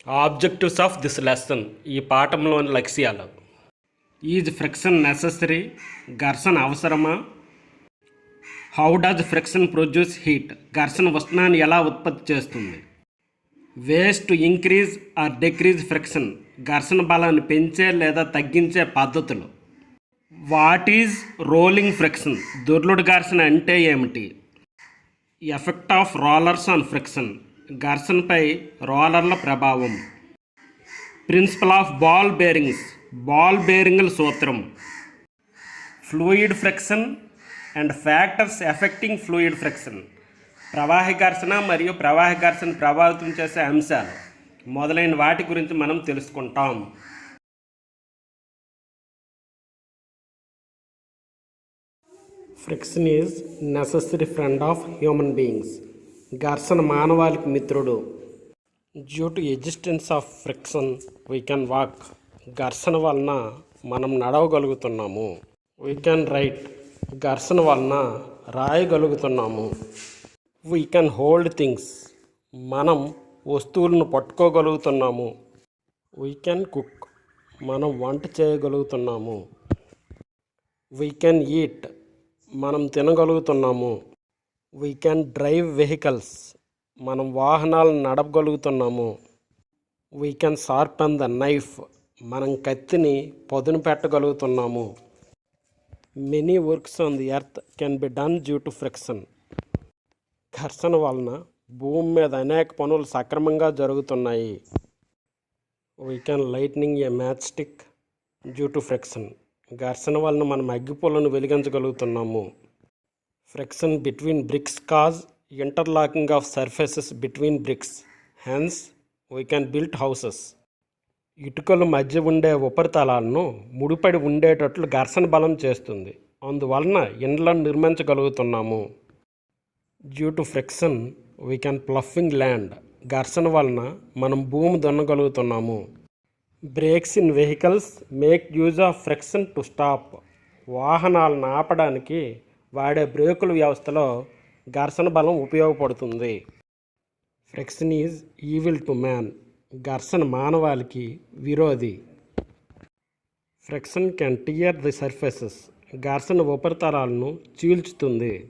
Objectives of this lesson ఈ పాఠంలోని లక్ష్యాలు. Is friction necessary? ఘర్షణ అవసరమా? How does friction produce heat? ఘర్షణ ఉష్ణాన్ని ఎలా ఉత్పత్తి చేస్తుంది? Ways to increase or decrease friction? ఘర్షణ బలాన్ని పెంచే లేదా తగ్గించే పద్ధతులు. What is rolling friction? దుర్లుడు ఘర్షణ అంటే ఏమిటి? Effect of rollers on friction? ఘర్షణపై రోలర్ల ప్రభావం. Principle of ball bearings? Ball బేరింగ్ల సూత్రం. Fluid friction and factors affecting fluid friction. ప్రవాహ ఘర్షణ మరియు ప్రవాహ ఘర్షణ ప్రభావితం చేసే అంశాలు మొదలైన వాటి గురించి మనం తెలుసుకుంటాం. Friction is necessary friend of human beings. ఘర్షణ మానవాళికి మిత్రుడు. Due to existence of friction we can walk. ఘర్షణ వలన మనం నడవగలుగుతున్నాము. We can write. ఘర్షణ వలన రాయగలుగుతున్నాము. We can hold things. మనం వస్తువులను పట్టుకోగలుగుతున్నాము. We can cook. మనం వంట చేయగలుగుతున్నాము. We can eat. మనం తినగలుగుతున్నాము. We can drive vehicles. మనం వాహనాలను నడపగలుగుతున్నాము. We can sharpen the knife. మనం కత్తిని పదును పెట్టగలుగుతున్నాము. Many works on the earth can be done due to friction. ఘర్షణ వలన భూమి మీద అనేక పనులు సక్రమంగా జరుగుతున్నాయి. We can lightning a match stick due to friction. ఘర్షణ వలన మనం అగ్గిపుల్లను వెలిగించగలుగుతున్నాము. Friction between bricks cause interlocking of surfaces between bricks. Hence we can build houses. ఇటుకల మధ్య ఉండే ఉపరితలాలను ముడిపడి ఉండేటట్లు ఘర్షణ బలం చేస్తుంది. అందువలన ఇండ్లను నిర్మించగలుగుతున్నాము. Due to friction we can ploughing land. ఘర్షణ వలన మనం భూమి దున్నగలుగుతున్నాము. Brakes in vehicles make use of friction to stop. వాహనాలను ఆపడానికి వాడే బ్రేకుల వ్యవస్థలో ఘర్షణ బలం ఉపయోగపడుతుంది. Friction is evil to man. ఘర్షణ మానవాళికి విరోధి. Friction can tear the surfaces. ఘర్షణ ఉపరితలాలను చీల్చుతుంది.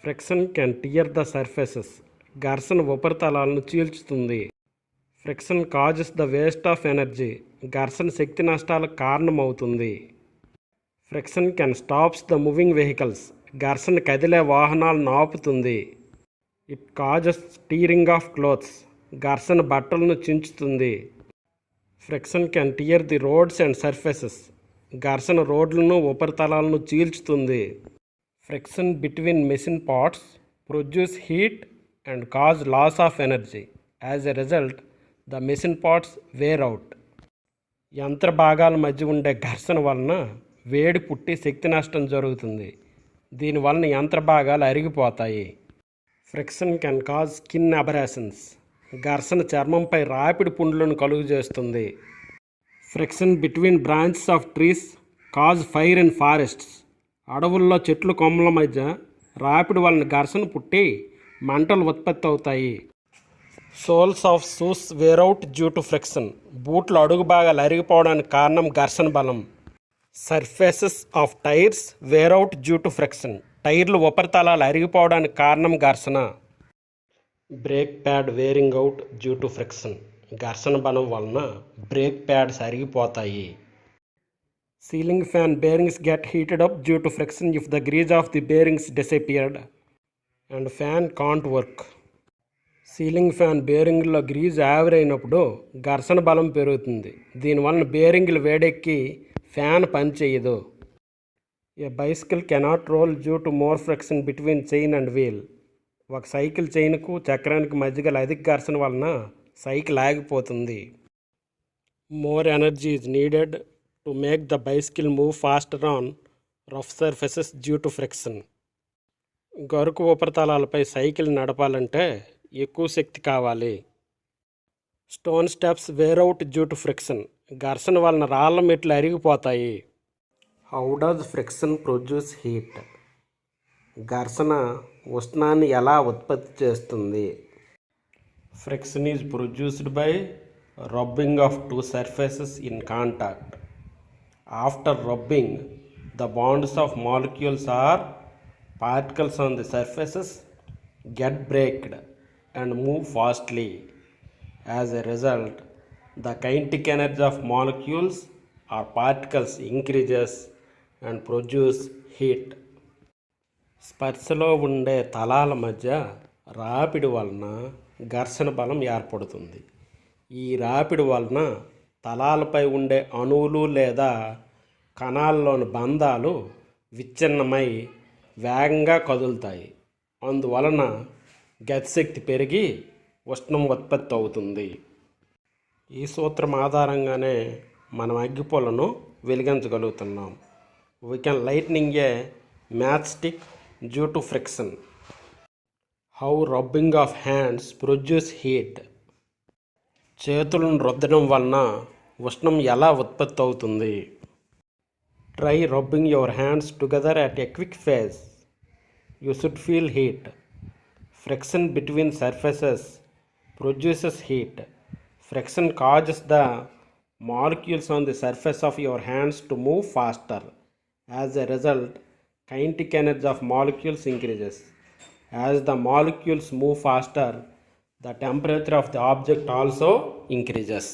Friction can tear the surfaces. ఘర్షణ ఉపరితలాలను చీల్చుతుంది. Friction causes the waste of energy. ఘర్షణ శక్తి నష్టాలకు కారణమవుతుంది. Friction can stops the moving vehicles. ఘర్షణ కదిలే వాహనాలను ఆపుతుంది. It causes tearing of clothes. ఘర్షణ బట్టలను చించుతుంది. Friction can tear the roads and surfaces. ఘర్షణ రోడ్లను ఉపరితలాలను చీల్చుతుంది. Friction between machine parts produce heat and cause loss of energy. As a result the machine parts wear out. యంత్ర భాగాల మధ్య ఉండే ఘర్షణ వలన వేడి పుట్టి శక్తి నష్టం జరుగుతుంది. దీనివలన యంత్ర భాగాలు అరిగిపోతాయి. Friction can cause skin abrasions. ఘర్షణ చర్మంపై రాపిడి పుండ్లను కలుగు చేస్తుంది. Friction between branches of trees cause fire in forests. అడవుల్లో చెట్లు కొమ్మల మధ్య రాపిడి వలన ఘర్షణ పుట్టి మంటలు ఉత్పత్తి అవుతాయి. Soles of shoes wear out due to friction. బూట్లు అడుగు భాగాలు అరిగిపోవడానికి కారణం ఘర్షణ బలం. Surfaces of tyres wear out due to friction. టైర్లు ఉపరితలాలు అరిగిపోవడానికి కారణం ఘర్షణ. Brake pad wearing out due to friction. ఘర్షణ బలం వలన బ్రేక్ ప్యాడ్స్ అరిగిపోతాయి. Ceiling fan bearings get heated up due to friction if the grease of the bearings disappeared and fan can't work. Ceiling fan బేరింగ్లో grease ఆవిరైనప్పుడు ఘర్షణ బలం పెరుగుతుంది. దీనివలన బేరింగ్లు వేడెక్కి ఫ్యాన్ పనిచేయదు. A bicycle cannot roll due to more friction between chain and wheel. ఒక cycle చైన్కు చక్రానికి మధ్య గల అధిక ఘర్షణ వలన సైకిల్ ఆగిపోతుంది. More energy is needed to make the bicycle move faster on rough surfaces due to friction. గరుకు ఉపరితలాలపై సైకిల్ నడపాలంటే ఎక్కువ శక్తి కావాలి. Stone steps wear out due to friction. ఘర్షణ వలన రాళ్ళ మెట్లు అరిగిపోతాయి. How does friction produce heat? ఘర్షణ ఉష్ణాన్ని ఎలా ఉత్పత్తి చేస్తుంది? Friction is produced by rubbing of two surfaces in contact. After rubbing, the bonds of molecules or particles on the surfaces get breaked and move fastly. As a result, the kinetic energy of molecules or particles increases and produce heat. స్పర్శలో ఉండే తలాల మధ్య రాపిడి వలన ఘర్షణ బలం ఏర్పడుతుంది. ఈ రాపిడి వలన తలాలపై ఉండే అణువులు లేదా కణాల్లోని బంధాలు విచ్ఛిన్నమై వేగంగా కదులుతాయి. అందువలన గతిశక్తి పెరిగి ఉష్ణం ఉత్పత్తి అవుతుంది. ఈ సూత్రం ఆధారంగానే మనం అగ్గిపుల్లను వెలిగించగలుగుతున్నాం. We can lightning a match stick due to friction. How rubbing of hands produce heat. చేతులను రుద్దడం వలన ఉష్ణం ఎలా ఉత్పత్తి అవుతుంది? Try rubbing your hands together at a quick pace. You should feel heat. Friction between surfaces produces heat. Friction causes the molecules on the surface of your hands to move faster. As a result, kinetic energy of molecules increases. As the molecules move faster, the temperature of the object also increases.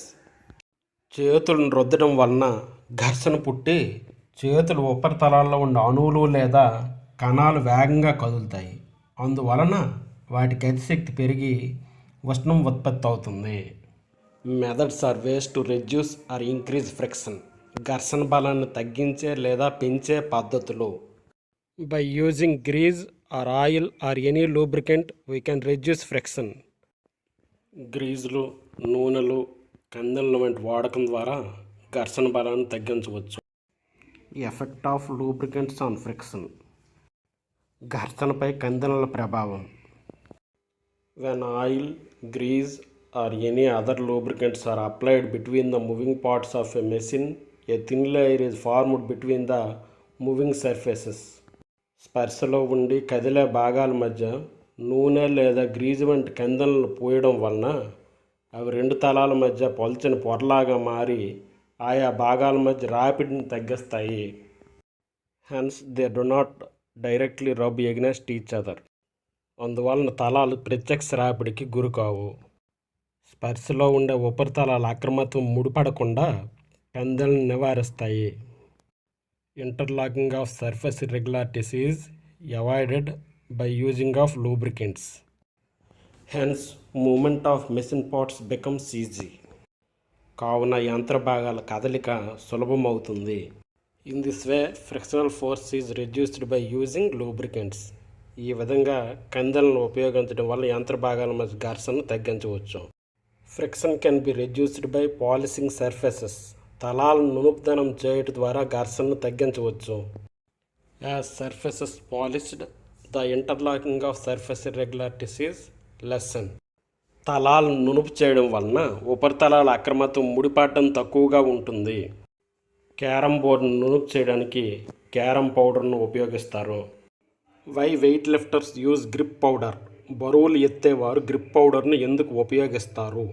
చేతులను రుద్దడం వలన ఘర్షణ పుట్టి చేతుల ఉపరితలాల్లో ఉన్న అణువులు లేదా కణాలు వేగంగా కదులుతాయి. అందువలన వాటి గతిశక్తి పెరిగి ఉష్ణం ఉత్పత్తి అవుతుంది. Methods or ways to reduce or increase friction. ఘర్షణ బలాన్ని తగ్గించే లేదా పెంచే పద్ధతులు. By using grease or oil or any lubricant we can reduce friction. గ్రీజులు, నూనెలు, కందెనల వంటి వాడకం ద్వారా ఘర్షణ బలాన్ని తగ్గించవచ్చు. Effect of lubricants on friction. ఘర్షణపై కందెనల ప్రభావం. When oil, grease or any other lubricants are applied between the moving parts of a machine, a thin layer is formed between the moving surfaces. స్పర్శలో ఉండి కదిలే భాగాల మధ్య నూనె లేదా గ్రీజు వంటి కందెనలు పోయడం వలన అవి రెండు తలాల మధ్య పలుచని పొరలాగా మారి ఆయా భాగాల మధ్య రాపిడిని తగ్గిస్తాయి. Hence they do not directly rub against each other. అందువలన తలాలు ప్రత్యక్ష రాపిడికి గురికావు. స్పర్శలో ఉండే ఉపరితలాల అక్రమత్వం ముడిపడకుండా కందెలను నివారిస్తాయి. Interlocking of surface irregularities is avoided by using of lubricants. Hence moment of machine parts becomes easy. కావున యంత్ర భాగాల కదలిక సులభమవుతుంది. In this way frictional force is reduced by using lubricants. ఈ విధంగా కందెలను ఉపయోగించడం వల్ల యంత్ర భాగాల మధ్య ఘర్షణను తగ్గించవచ్చు. Friction can be reduced by polishing surfaces. తలాలను నునుపుదనం చేయడం ద్వారా ఘర్షణను తగ్గించవచ్చు. As surfaces polished, the interlocking of surface irregularities is lessen. తలాలను నునుపు చేయడం వలన ఉపరితలాల అక్రమత్వం ముడిపడటం తక్కువగా ఉంటుంది. క్యారమ్ బోర్డును నునుపు చేయడానికి క్యారమ్ పౌడర్ను ఉపయోగిస్తారు. Why weight lifters use grip powder. బరువులు ఎత్తేవారు గ్రిప్ పౌడర్ను ఎందుకు ఉపయోగిస్తారు?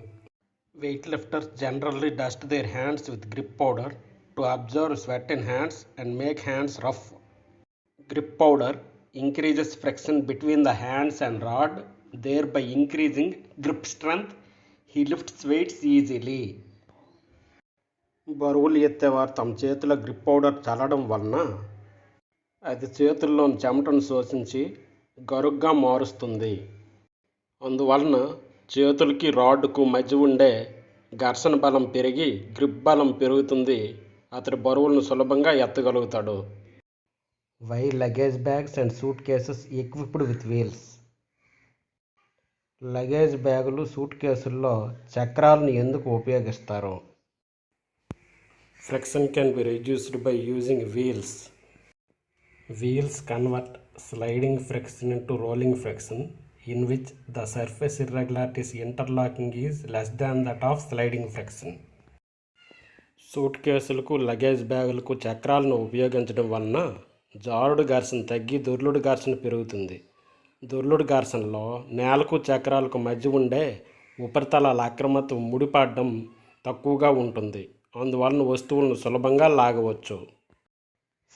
Weight lifters generally dust their hands with grip powder to observe sweat in hands and make hands rough. Grip powder increases friction between the hands and rod, thereby increasing grip strength. He lifts weights easily. బరువులు ఎత్తేవారు తమ చేతుల grip powder చల్లడం వలన అది చేతుల్లోని చెమటను శోషించి గరుగ్గా మారుస్తుంది. అందువలన చేతులకి రాడ్డుకు మధ్య ఉండే ఘర్షణ బలం పెరిగి గ్రిప్ బలం పెరుగుతుంది. అతడి బరువులను సులభంగా ఎత్తగలుగుతాడు. Why luggage bags and suitcases equipped with wheels. Luggage బ్యాగులు, సూట్ కేసుల్లో చక్రాలను ఎందుకు ఉపయోగిస్తారు? Friction can be reduced by using wheels. Wheels convert sliding friction into rolling friction, in which the surface irregularities interlocking is less than that of sliding friction. Suit కేసులకు, luggage బ్యాగులకు చక్రాలను ఉపయోగించడం వలన జారుడు ఘర్షణ తగ్గి దొర్లుడు ఘర్షణ పెరుగుతుంది. దొర్లుడు ఘర్షణలో నేలకు చక్రాలకు మధ్య ఉండే ఉపరితలాల అక్రమత్వం ముడిపడడం తక్కువగా ఉంటుంది, అందువలన వస్తువులను సులభంగా లాగవచ్చు.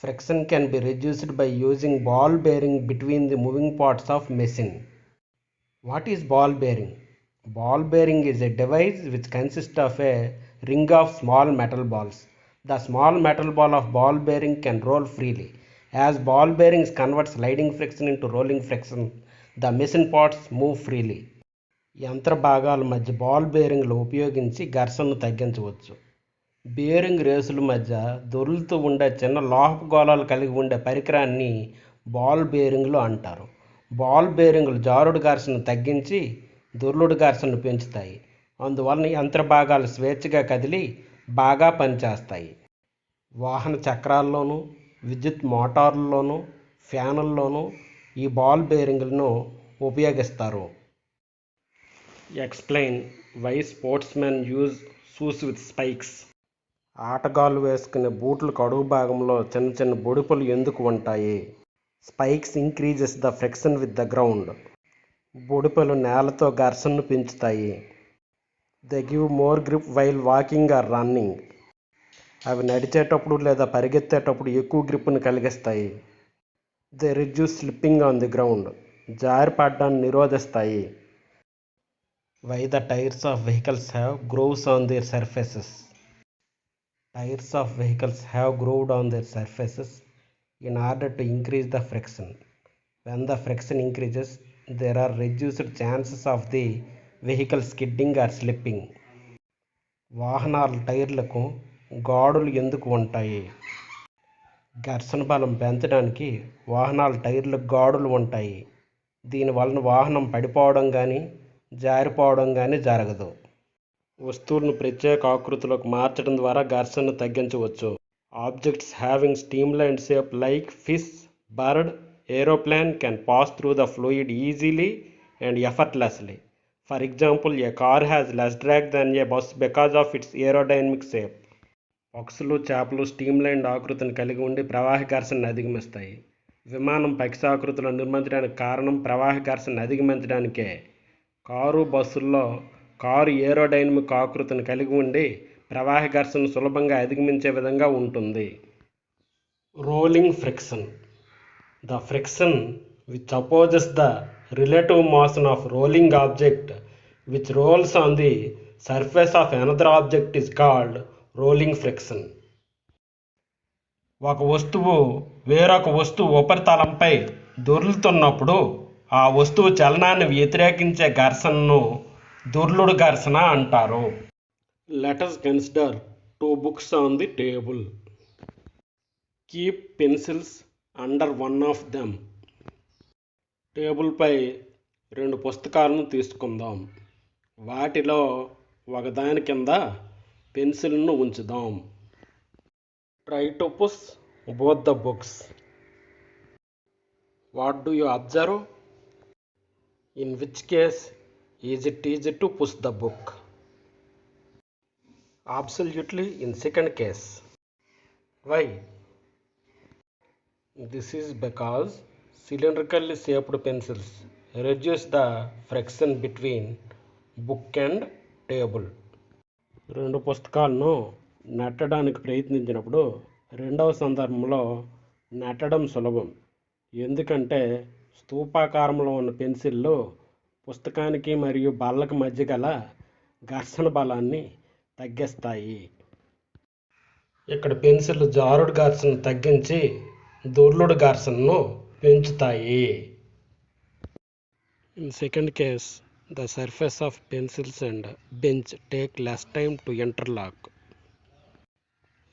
Friction can be reduced by using ball bearing between the moving parts of machine. What is ball bearing? Ball bearing is a device which consists of a ring of small metal balls. The small metal ball of ball bearing can roll freely. As ball bearings convert sliding friction into rolling friction, the machine parts move freely. యంత్ర భాగాల మధ్య ball బేరింగ్లు ఉపయోగించి ఘర్షణను తగ్గించవచ్చు. Bearing రేసుల మధ్య దొర్లుతూ ఉండే చిన్న లోహపు గోళాలు కలిగి ఉండే పరికరాన్ని బాల్ బేరింగ్లు అంటారు. బాల్ బేరింగ్లు జారుడు ఘర్షణను తగ్గించి దొర్లుడు ఘర్షణను పెంచుతాయి, అందువలన యంత్ర భాగాలు స్వేచ్ఛగా కదిలి బాగా పనిచేస్తాయి. వాహన చక్రాల్లోనూ విద్యుత్ మోటార్లలోనూ ఫ్యానుల్లోనూ ఈ బాల్ బేరింగ్లను ఉపయోగిస్తారు. Explain why sportsmen use shoes with spikes. ఆటగాళ్ళు వేసుకునే బూట్లకు అడుగు భాగంలో చిన్న చిన్న బొడిపులు ఎందుకు ఉంటాయి? Spikes increases the friction with the ground. బొడిపులు నేలతో ఘర్షణను పెంచుతాయి. They give more grip while walking or running. అవి నడిచేటప్పుడు లేదా పరిగెత్తేటప్పుడు ఎక్కువ గ్రిప్ను కలిగిస్తాయి. They reduce slipping on the ground. జారి పడడాన్ని నిరోధిస్తాయి. Why the tyres of vehicles have grooves on their surfaces. Tires of vehicles have grooved on their surfaces in order to increase the friction. When the friction increases, there are reduced chances of the vehicle skidding or slipping. వాహనాల టైర్లకు గాడులు ఎందుకు ఉంటాయి? ఘర్షణ బలం పెంచడానికి వాహనాల టైర్లకు గాడులు ఉంటాయి. దీనివలన వాహనం పడిపోవడం కానీ జారిపోవడం కానీ జరగదు. వస్తువులను ప్రత్యేక ఆకృతులకు మార్చడం ద్వారా ఘర్షణను తగ్గించవచ్చు. Objects having streamlined shape like fish, bird, aeroplane can pass through the fluid easily and effortlessly. For example, a car has less drag then a bus because of its aerodynamic shape. పక్షులు, చేపలు streamlined ఆకృతిని కలిగి ఉండి ప్రవాహ ఘర్షణను అధిగమిస్తాయి. విమానం పక్షాకృతిలో నిర్మించడానికి కారణం ప్రవాహ ఘర్షణను అధిగమించడానికే. కారు, బస్సుల్లో కారు ఏరోడైనమిక్ ఆకృతిని కలిగి ఉండి ప్రవాహ ఘర్షణను సులభంగా అధిగమించే విధంగా ఉంటుంది. Rolling friction. The friction which opposes the relative motion of rolling object which rolls on the surface of another object is called rolling friction. ఒక వస్తువు వేరొక వస్తువు ఉపరితలంపై దొర్లుతున్నప్పుడు ఆ వస్తువు చలనాన్ని వ్యతిరేకించే ఘర్షణను దొర్లుడు ఘర్షణ అంటారు. Let us consider two books on the table. Keep pencils under one of them. టేబుల్పై 2 పుస్తకాలను తీసుకుందాం. వాటిలో ఒకదాని కింద పెన్సిల్ను ఉంచుదాం. Try to push both the books. What do you observe? In which case is it easy to push the book? Absolutely in second case. Why? This is because cylindrically shaped pencils reduce the friction between book and table. 2 పుస్తకాలను నెట్టడానికి ప్రయత్నించినప్పుడు రెండవ సందర్భంలో నెట్టడం సులభం, ఎందుకంటే స్తూపాకారంలో ఉన్న పెన్సిళ్ళు పుస్తకానికి మరియు బల్లకి మధ్య గల ఘర్షణ బలాన్ని తగ్గిస్తాయి. ఇక్కడ పెన్సిళ్ళు జారుడు ఘర్షణను తగ్గించి దొర్లుడు ఘర్షణను పెంచుతాయి. In second case, the surface of pencils and bench take less time to interlock.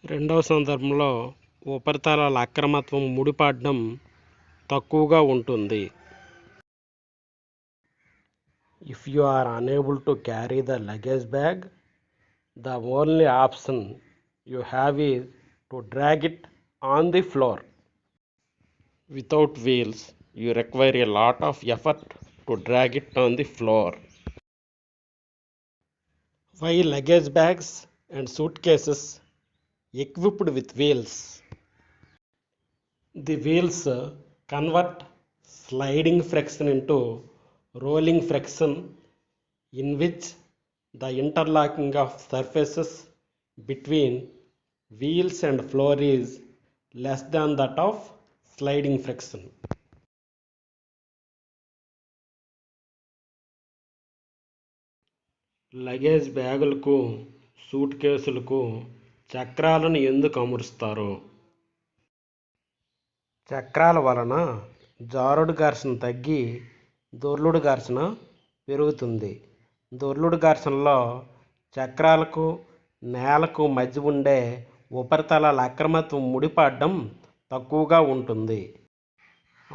రెండవ సందర్భంలో ఉపరితలాల అక్రమత్వం ముడిపడడం తక్కువగా ఉంటుంది. If you are unable to carry the luggage bag, the only option you have is to drag it on the floor. Without wheels, you require a lot of effort to drag it on the floor. Why luggage bags and suitcases equipped with wheels? The wheels convert sliding friction into rolling friction in which the interlocking of surfaces between wheels and floor is less than that of sliding friction. Luggage బ్యాగులకు సూట్ కేసులకు చక్రాలను ఎందుకు అమరుస్తారు? చక్రాల వలన జారుడు ఘర్షణ తగ్గి దొర్లుడు ఘర్షణ పెరుగుతుంది. దొర్లుడు ఘర్షణలో చక్రాలకు నేలకు మధ్య ఉండే ఉపరితలాల అక్రమత్వం ముడిపడడం తక్కువగా ఉంటుంది.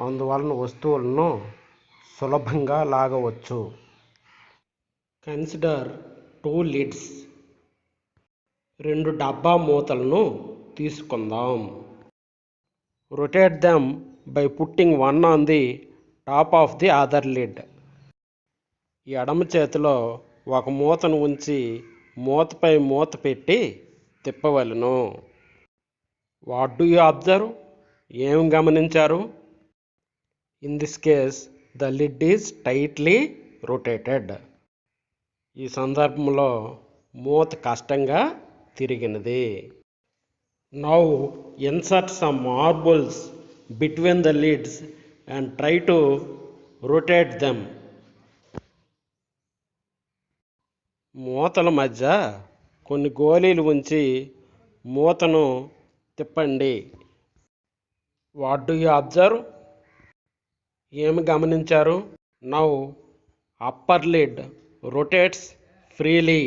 అందువలన వస్తువులను సులభంగా లాగవచ్చు. Consider 2 lids. 2 డబ్బా మూతలను తీసుకుందాం. Rotate them by putting one on the top of the other lid. ఎడమ చేతిలో ఒక మూతను ఉంచి మూతపై మూత పెట్టి తిప్పవలెను. What do you observe? ఏం గమనించారు? In this case the lid is tightly rotated. ఈ సందర్భంలో మూత కష్టంగా తిరిగినది. Now insert some marbles between the lids and try to rotate them. మూతల మధ్య కొన్ని గోళీలు ఉంచి మూతను తిప్పండి. What do you observe? ఏమి గమనించారు? Now upper lid rotates freely.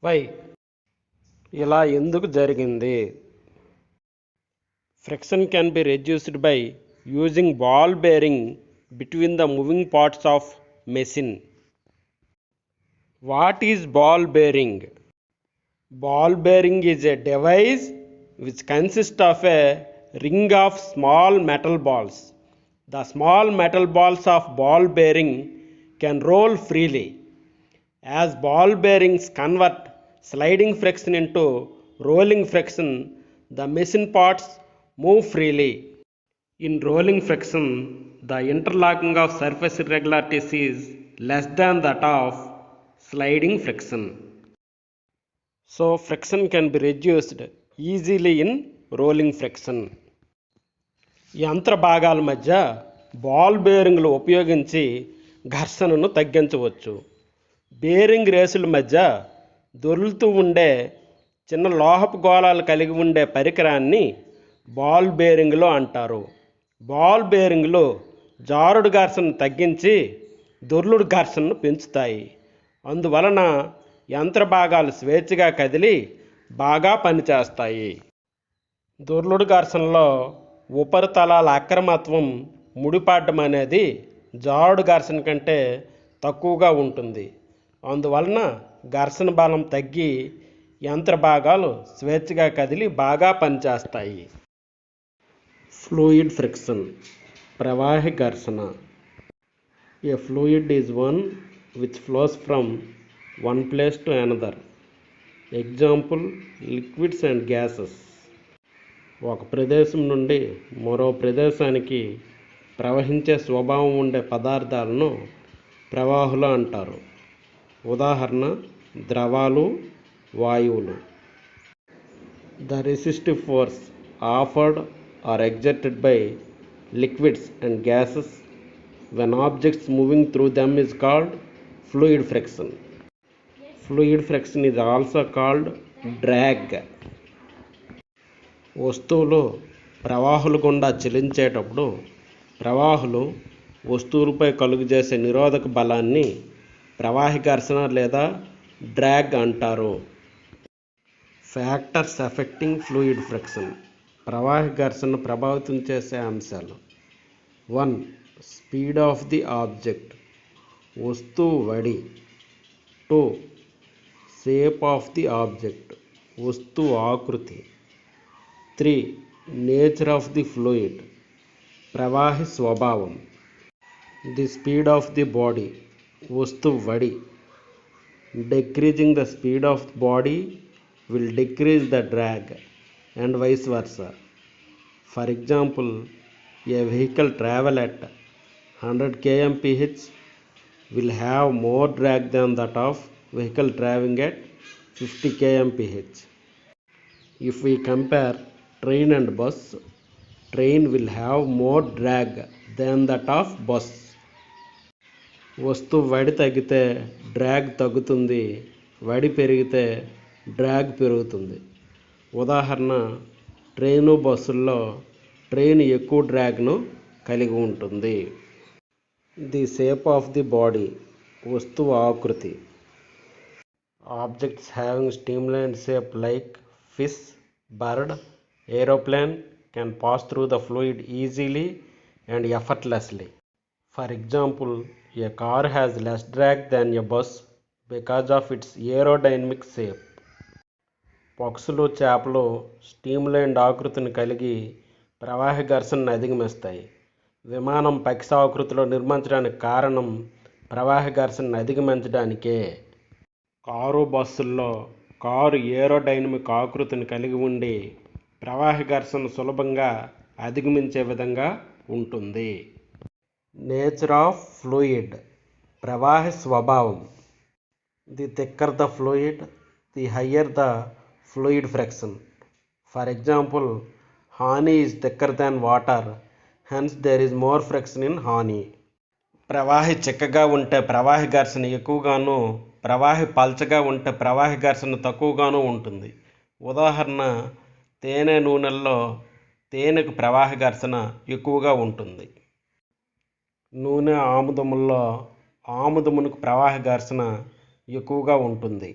Why? ఇలా ఎందుకు జరిగింది? Friction can be reduced by using ball bearing between the moving parts of machine. What is ball bearing? Ball bearing is a device which consists of a ring of small metal balls. The small metal balls of ball bearing can roll freely. As ball bearings convert sliding friction into rolling friction, the machine parts move freely. In rolling friction, the interlocking of surface irregularities is less than that of sliding friction. So friction can be reduced easily in rolling friction. యంత్ర భాగాల మధ్య ball బేరింగ్లు ఉపయోగించి ఘర్షణను తగ్గించవచ్చు. Bearing రేసుల మధ్య దొర్లుతూ ఉండే చిన్న లోహపు గోళాలు కలిగి ఉండే పరికరాన్ని బాల్ బేరింగ్లు అంటారు. బాల్ బేరింగ్లు జారుడు ఘర్షణను తగ్గించి దొర్లుడు ఘర్షణను పెంచుతాయి. అందువలన యంత్ర భాగాలు స్వేచ్ఛగా కదిలి బాగా పనిచేస్తాయి. దొర్లుడు ఘర్షణలో ఉపరితలాల అక్రమత్వం ముడిపడడం అనేది జారుడు ఘర్షణ కంటే తక్కువగా ఉంటుంది. అందువలన ఘర్షణ బలం తగ్గి యంత్ర భాగాలు స్వేచ్ఛగా కదిలి బాగా పనిచేస్తాయి. ఫ్లూయిడ్ ఫ్రిక్షన్, ప్రవాహి ఘర్షణ. ఏ fluid is one which flows from one place to another. Example, liquids and gases. ఒక ప్రదేశం నుండి మరో ప్రదేశానికి ప్రవహించే స్వభావం ఉండే పదార్థాలను ప్రవాహులు అంటారు. ఉదాహరణ, ద్రవాలు, వాయువులు. The resistive force offered or exerted by liquids and gases when objects moving through them is called fluid friction. Fluid friction is also called drag. వస్తువులు ప్రవాహులు గుండా చలించేటప్పుడు ప్రవాహులు వస్తువులపై కలుగజేసే నిరోధక బలాన్ని ప్రవాహి ఘర్షణ లేదా డ్రాగ్ అంటారు. ఫ్యాక్టర్స్ ఎఫెక్టింగ్ ఫ్లూయిడ్ ఫ్రిక్షన్, ప్రవాహి ఘర్షణ ప్రభావితం చేసే అంశాలు. 1. స్పీడ్ ఆఫ్ ది ఆబ్జెక్ట్, వస్తువు వడి. 2. షేప్ ఆఫ్ ది ఆబ్జెక్ట్, వస్తువు ఆకృతి. 3. నేచర్ ఆఫ్ ది ఫ్లూయిడ్, ప్రవాహి స్వభావం. The speed of the body, వస్తువు వడి. Decreasing the speed of body will decrease the drag and vice versa. For example, a vehicle travel at 100 kmph will have more drag than that of vehicle traveling at 50 kmph. If we compare train and bus, train will have more drag than that of bus. వస్తువు వడి తగ్గితే drag తగ్గుతుంది, వడి పెరిగితే drag పెరుగుతుంది. ఉదాహరణ, train బస్సుల్లో train ఎక్కువ డ్రాగ్ను కలిగి ఉంటుంది. The shape of the body, వస్తువు ఆకృతి. Objects having streamlined shape like fish, bird, aeroplane can pass through the fluid easily and effortlessly. For example, a car has less drag than a bus because of its aerodynamic shape. పక్షులు, చేపలు streamlined ఆకృతిని కలిగి ప్రవాహ ఘర్షణను అధిగమిస్తాయి. విమానం పక్షి ఆకృతిలో నిర్మించడానికి కారణం ప్రవాహ ఘర్షణను అధిగమించడానికే. కారు, బస్సుల్లో కారు ఏరోడైనమిక్ ఆకృతిని కలిగి ఉండి ప్రవాహ ఘర్షణను సులభంగా అధిగమించే విధంగా ఉంటుంది. నేచర్ ఆఫ్ ఫ్లూయిడ్, ప్రవాహ స్వభావం. The thicker the fluid, the higher the fluid friction. For example, honey is thicker than water, hence there is more friction in honey. ప్రవాహి చిక్కగా ఉంటే ప్రవాహ ఘర్షణ ఎక్కువగాను, ప్రవాహి పల్చగా ఉంటే ప్రవాహ ఘర్షణ తక్కువగాను ఉంటుంది. ఉదాహరణ, తేనె నూనెల్లో తేనెకు ప్రవాహ ఘర్షణ ఎక్కువగా ఉంటుంది. నూనె ఆముదముల్లో ఆముదమునకు ప్రవాహ ఘర్షణ ఎక్కువగా ఉంటుంది.